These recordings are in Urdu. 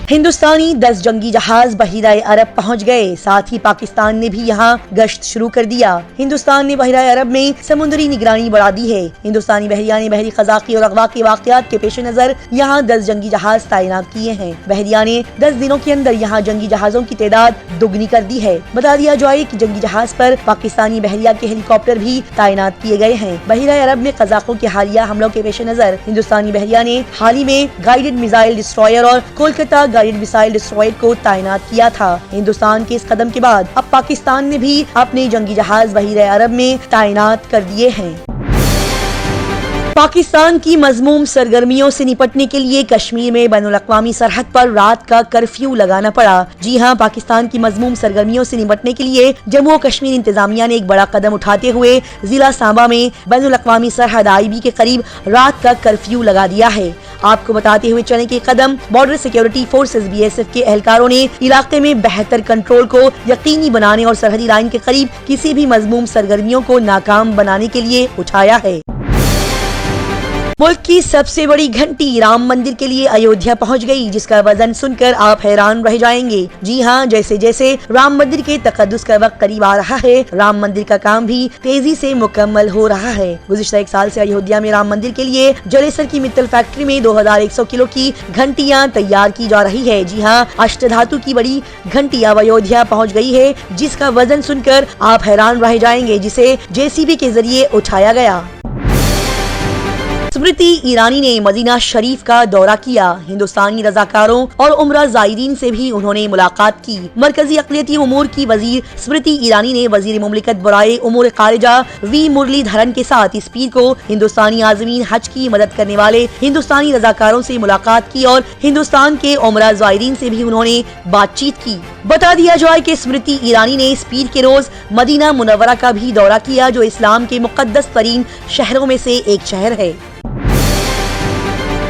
ہندوستانی 10 جنگی جہاز بحیرہ عرب پہنچ گئے، ساتھ ہی پاکستان نے بھی یہاں گشت شروع کر دیا۔ ہندوستان نے بحیرہ عرب میں سمندری نگرانی بڑھا دی ہے۔ ہندوستانی بحریہ نے بحری قزاقی اور اغوا کے واقعات کے پیش نظر یہاں 10 جنگی جہاز تعینات کیے ہیں۔ بحریہ نے 10 دنوں کے اندر یہاں جنگی جہازوں کی تعداد دگنی کر دی ہے۔ بتا دیا جائے کہ جنگی جہاز پر پاکستانی بحریہ کے ہیلی کاپٹر بھی تعینات کیے گئے ہیں۔ بحیرہ عرب میں قزاقوں کے حالیہ حملوں کے پیش نظر ہندوستانی بحریہ نے حال ہی میں گائیڈڈ میزائل ڈسٹرائر اور کولکتہ گائیڈڈ میزائل ڈسٹرائر کو تعینات کیا تھا۔ ہندوستان کے اس قدم کے بعد اب پاکستان نے بھی اپنے جنگی جہاز بحیرہ عرب میں تعینات کر دیے ہیں۔ پاکستان کی مذموم سرگرمیوں سے نپٹنے کے لیے کشمیر میں بین الاقوامی سرحد پر رات کا کرفیو لگانا پڑا۔ جی ہاں، پاکستان کی مذموم سرگرمیوں سے نپٹنے کے لیے جموں و کشمیر انتظامیہ نے ایک بڑا قدم اٹھاتے ہوئے ضلع سانبا میں بین الاقوامی سرحد IB کے قریب رات کا کرفیو لگا دیا ہے۔ آپ کو بتاتے ہوئے چلیں کہ قدم بارڈر سیکیورٹی فورسز BSF کے اہلکاروں نے علاقے میں بہتر کنٹرول کو یقینی بنانے اور سرحدی لائن کے قریب کسی بھی مذموم سرگرمیوں کو ناکام بنانے کے لیے اٹھایا ہے۔ ملک کی سب سے بڑی گھنٹی رام مندر کے لیے ایودھیا پہنچ گئی، جس کا وزن سن کر آپ حیران رہ جائیں گے۔ جی ہاں، جیسے جیسے رام مندر کے تقدس کا وقت قریب آ رہا ہے، رام مندر کا کام بھی تیزی سے مکمل ہو رہا ہے۔ گزشتہ 1 سال سے ایودھیا میں رام مندر کے لیے جلیسر کی متل فیکٹری میں 2100 کلو کی گھنٹیاں تیار کی جا رہی ہے۔ جی ہاں، اشٹ دھاتو کی بڑی گھنٹی اب ایودھیا پہنچ گئی ہے، جس کا وزن سن کر آپ حیران رہ جائیں گے، جسے JCB کے ذریعے اٹھایا گیا۔ اسمرتی ایرانی نے مدینہ شریف کا دورہ کیا۔ ہندوستانی رضاکاروں اور عمرہ زائرین سے بھی انہوں نے ملاقات کی۔ مرکزی اقلیتی امور کی وزیر اسمرتی ایرانی نے وزیر مملکت برائے امور خارجہ V مرلی دھرن کے ساتھ اس پیر کو ہندوستانی عازمین حج کی مدد کرنے والے ہندوستانی رضاکاروں سے ملاقات کی اور ہندوستان کے عمرہ زائرین سے بھی انہوں نے بات چیت کی۔ بتا دیا جائے کہ اسمرتی ایرانی نے اس پیر کے روز مدینہ منورہ کا بھی دورہ کیا، جو اسلام کے مقدس ترین شہروں میں سے ایک شہر ہے۔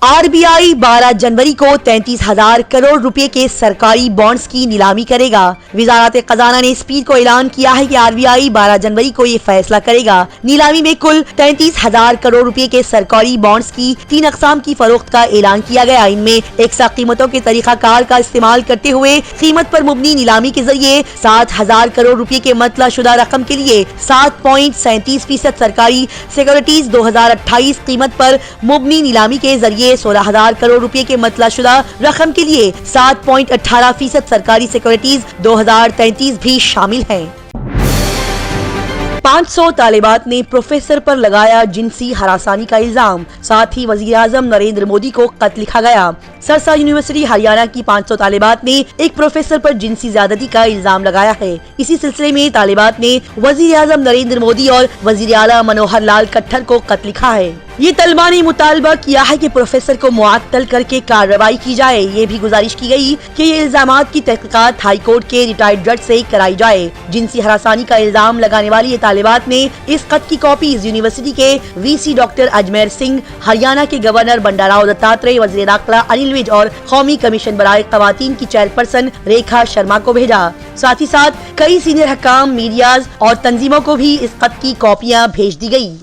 RBI 12 جنوری کو 33,000 کروڑ روپے کے سرکاری بانڈز کی نیلامی کرے گا۔ وزارت خزانہ نے اس پیر کو اعلان کیا ہے کہ RBI 12 جنوری کو یہ فیصلہ کرے گا۔ نیلامی میں کل 33,000 کروڑ روپے کے سرکاری بانڈز کی 3 اقسام کی فروخت کا اعلان کیا گیا۔ ان میں یکساں قیمتوں کے طریقہ کار کا استعمال کرتے ہوئے قیمت پر مبنی نیلامی کے ذریعے 7,000 کروڑ روپے کے مطلع شدہ رقم کے لیے 7.37% سرکاری سیکورٹیز 2028 قیمت پر مبنی نیلامی کے ذریعے 16,000 کروڑ روپے کے مطلع شدہ رقم کے لیے 7.18% سرکاری سیکورٹیز 2033 بھی شامل ہیں۔ 500 طالبات نے پروفیسر پر لگایا جنسی ہراسانی کا الزام، ساتھ ہی وزیر اعظم نریندر مودی کو خط لکھا گیا۔ سرسا یونیورسٹی ہریانہ کی 500 طالبات نے ایک پروفیسر پر جنسی زیادتی کا الزام لگایا ہے۔ اسی سلسلے میں طالبات نے وزیر اعظم نریندر مودی اور وزیر اعلیٰ منوہر لال کھٹر کو خط لکھا ہے۔ یہ طلباء نے مطالبہ کیا ہے کہ پروفیسر کو معطل کر کے کارروائی کی جائے۔ یہ بھی گزارش کی گئی کہ یہ الزامات کی تحقیقات ہائی کورٹ کے ریٹائرڈ جج سے کرائی جائے۔ جنسی ہراسانی کا الزام لگانے والی یہ طالبات نے اس خط کی کاپیز یونیورسٹی کے VC ڈاکٹر اجمیر سنگھ، ہریانہ کے گورنر بنڈارا دتاتریہ، وزیر داخلہ انل ویج اور قومی کمیشن برائے خواتین کی چیئرپرسن ریکھا شرما کو بھیجا۔ ساتھ ہی ساتھ کئی سینئر حکام، میڈیاز اور تنظیموں کو بھی اس خط کی کاپیاں بھیج دی گئی۔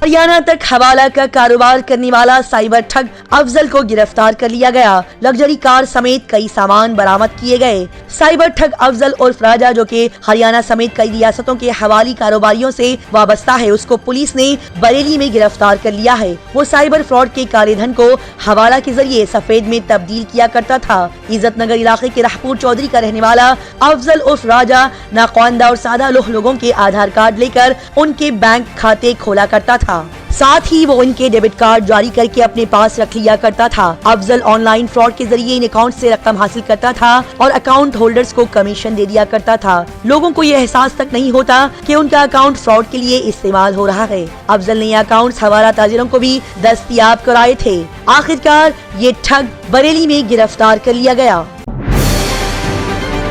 ہریانہ تک حوالہ کا کاروبار کرنے والا سائبر ٹھگ افضل کو گرفتار کر لیا گیا۔ لگژری کار سمیت کئی سامان برآمد کیے گئے۔ سائبر ٹھگ افضل عرف راجہ، جو کہ ہریانہ سمیت کئی ریاستوں کے حوالی کاروباریوں سے وابستہ ہے، اس کو پولیس نے بریلی میں گرفتار کر لیا ہے۔ وہ سائبر فراڈ کے کالے دھن کو حوالہ کے ذریعے سفید میں تبدیل کیا کرتا تھا۔ عزت نگر علاقے کے رحپور چودھری کا رہنے والا افضل عرف راجہ ناخواندہ اور سادہ لوگوں کے آدھار کارڈ لے کر ان کے بینک کھاتے کھولا کرتا تھا۔ ساتھ ہی وہ ان کے ڈیبٹ کارڈ جاری کر کے اپنے پاس رکھ لیا کرتا تھا۔ افضل آن لائن فراڈ کے ذریعے ان اکاؤنٹ سے رقم حاصل کرتا تھا اور اکاؤنٹ ہولڈرز کو کمیشن دے دیا کرتا تھا۔ لوگوں کو یہ احساس تک نہیں ہوتا کہ ان کا اکاؤنٹ فراڈ کے لیے استعمال ہو رہا ہے۔ افضل نے یہ اکاؤنٹس حوالہ تاجروں کو بھی دستیاب کرائے تھے۔ آخرکار یہ ٹھگ بریلی میں گرفتار کر لیا گیا۔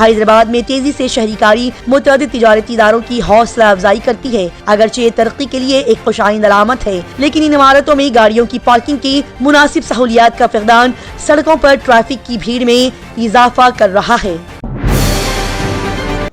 حیدرآباد میں تیزی سے شہریکاری متعدد تجارتی اداروں کی حوصلہ افزائی کرتی ہے۔ اگرچہ یہ ترقی کے لیے ایک خوشائند علامت ہے، لیکن ان عمارتوں میں گاڑیوں کی پارکنگ کی مناسب سہولیات کا فقدان سڑکوں پر ٹریفک کی بھیڑ میں اضافہ کر رہا ہے۔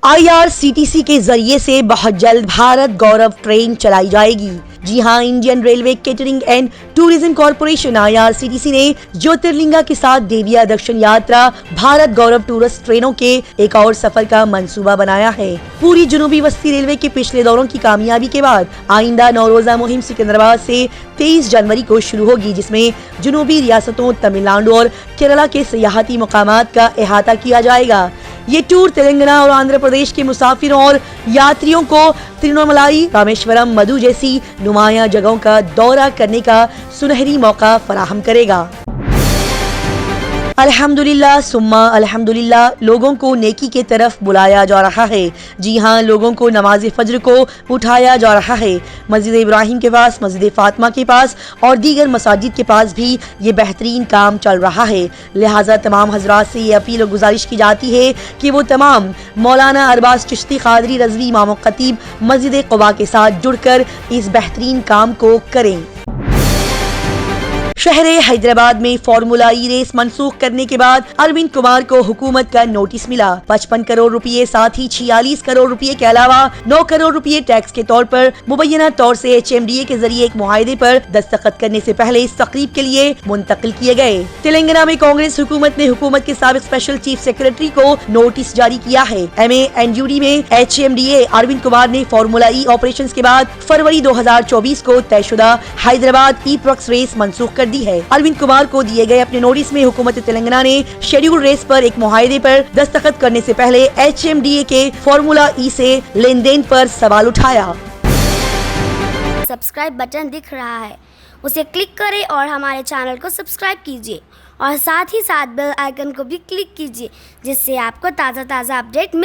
IRCTC کے ذریعے سے بہت جلد بھارت گورو ٹرین چلائی جائے گی۔ جی ہاں، Indian railway catering and tourism corporation IRCTC نے جیوترلنگا کے ساتھ دیویا درشن یاترا بھارت گورو ٹورسٹ ٹرینوں کے ایک اور سفر کا منصوبہ بنایا ہے۔ پوری جنوبی وسطی ریلوے کے پچھلے دوروں کی کامیابی کے بعد آئندہ نوروزہ مہم سکندرآباد سے 23 جنوری کو شروع ہوگی، جس میں جنوبی ریاستوں تمل ناڈو اور کیرالہ کے سیاحتی مقامات کا احاطہ کیا جائے گا۔ یہ ٹور تلنگانہ اور آندھرا پردیش کے مسافروں اور یاتریوں کو تروناملائی، رامیشورم، مدو جیسی نمایاں جگہوں کا دورہ کرنے کا سنہری موقع فراہم کرے گا۔ الحمدللہ ثم الحمدللہ، لوگوں کو نیکی کے طرف بلایا جا رہا ہے۔ جی ہاں، لوگوں کو نماز فجر کو اٹھایا جا رہا ہے۔ مسجد ابراہیم کے پاس، مسجد فاطمہ کے پاس اور دیگر مساجد کے پاس بھی یہ بہترین کام چل رہا ہے۔ لہٰذا تمام حضرات سے یہ اپیل اور گزارش کی جاتی ہے کہ وہ تمام مولانا ارباز چشتی قادری رضوی امام و خطیب مسجد قباء کے ساتھ جڑ کر اس بہترین کام کو کریں۔ شہر حیدرآباد میں فارمولا ای ریس منسوخ کرنے کے بعد اروند کمار کو حکومت کا نوٹس ملا۔ 55 کروڑ روپے ساتھ ہی 46 کروڑ روپے کے علاوہ 9 کروڑ روپے ٹیکس کے طور پر مبینہ طور سے HMDA کے ذریعے ایک معاہدے پر دستخط کرنے سے پہلے اس تقریب کے لیے منتقل کیے گئے۔ تلنگانہ میں کانگریس حکومت نے حکومت کے سابق اسپیشل چیف سیکرٹری کو نوٹس جاری کیا ہے۔ MANUD میں HMDA اروند کمار نے فارمولا ای آپریشنز کے بعد فروری 2024 کو طے شدہ حیدرآباد ای پرکس ریس منسوخ کر دی ہے۔ اروند کمار کو دیے گئے اپنے نوٹس میں حکومت تلنگانہ نے شیڈول ریس پر ایک معاہدے پر دستخط کرنے سے پہلے HMDA کے فارمولا ای سے لین دین پر سوال اٹھایا۔ سبسکرائب بٹن دکھ رہا ہے، اسے کلک کریں اور ہمارے چینل کو سبسکرائب کیجیے اور ساتھ ہی ساتھ بیل آئیکن کو بھی کلک کیجیے، جس سے آپ کو تازہ اپڈیٹ